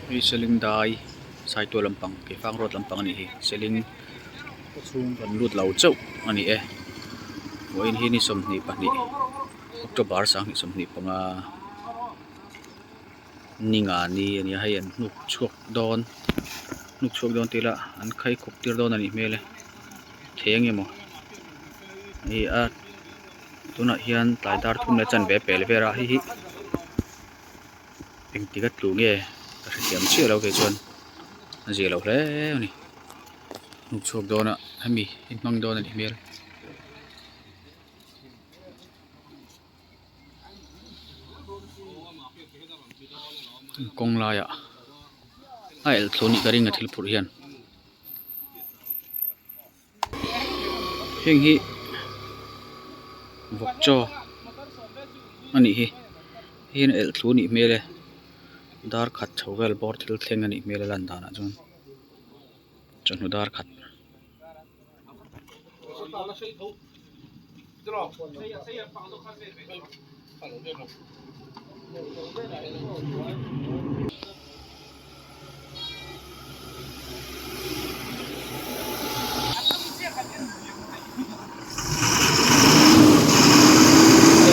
Hi Seling dai sai to lampang ke fang road lampang ani hi Seling chung kan lut lau chau ani e wain hi ni som ni pani October sang ni som ni panga ninga ni ani hai an nuk chuak don tila an khai khop tir don ani mele theng emo ni a tuna hian tlaidar thum le chan ve pel vera hi ping tiga tu nge ka thiam chi lo ke chuan ji lo hle ani nuk chuak dona hemi in mang don ani mel kong la ya ai el thoni ka ring a thil phur hian heng hi vok cho ani hi hin el thuni mele dar khat thawel bor thil thleng ani mele lan dana chun hu dar khat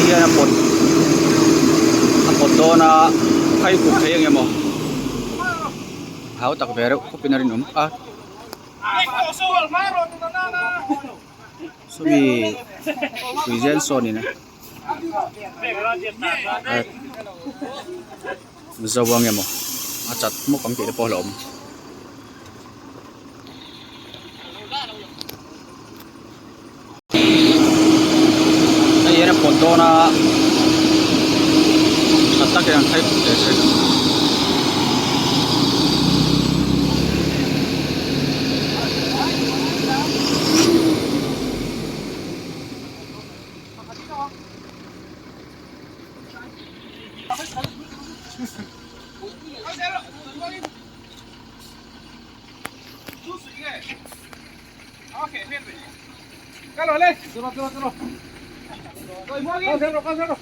hian a pot dona khai ku theng emo hau tak vero kopinarin a sumi tuizen soni na zawang emo a chat mo kam ti po lom pot dona atak yang khai ku te se Kalau le, terus. Rồi mua đi. Con xem rồi.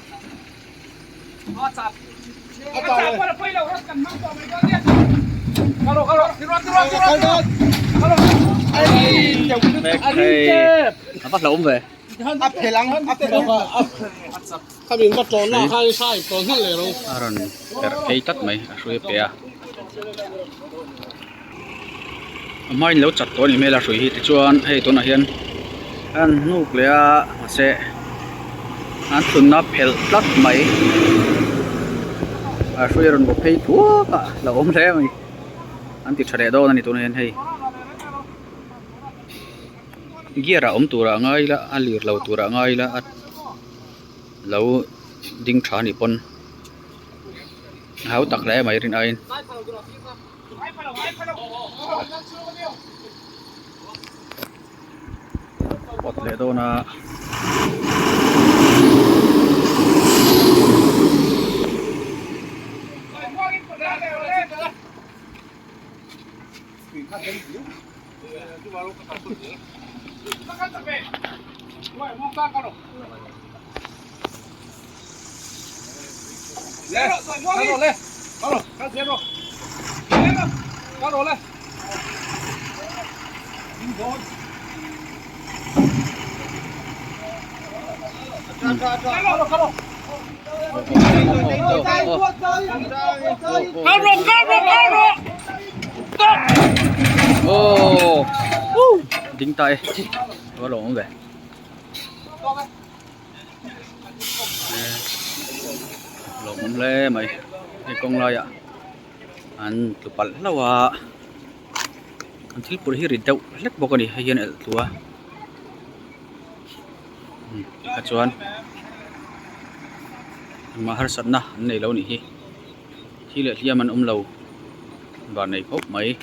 Nó chặt. Chặt qua là quay đầu nó cần mang vào mấy con đi. Kalau, terus. Kalau. Ai, chồng nó bắt lộn về áp thể lăng, áp thể lăng. Các mình bắt trốn là hai sai, trốn hết rồi đâu. aron per pay tat mai sui pe a mai lo chat to ni mela sui hi ti chuan hei to na hian an nuk le a se an thun na phel tlat mai a sui ron bo pay thua ka la om le mai an ti thare do na ni to na hian hei giara tura ngai la alir lo tura ngai la at lo ding tha ni pon hau tak le mai rin ain pot le do na oh dính tay có lộn về lộn lê mày thì con lai ạ anh tụi bạn lâu à anh thích bồi hi rít đâu lắc bọc này hay hiện ở tụi các chuan mà har sat na này lâu nỉ hi lệ liam anh lâu và này khóc mấy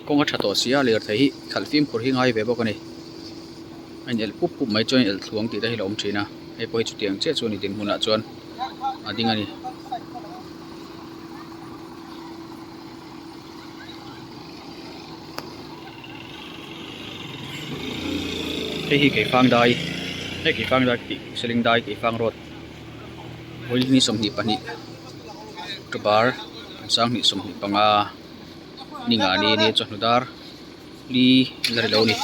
con có to xía liền thấy khẩn phim của hiên hai về bao cái này anh el pup pup mấy chơi el thuông thì đây là ông chị na ai bơi chút tiền chết cho ni tiền hùn ạ chuan à đi ngay đi cái hi cái phang đai cái phang đai thì Seling đai cái phang rốt với ni som ni pani to bar sang ni som ni panga ni nga ni ni chon dar li lari lo ni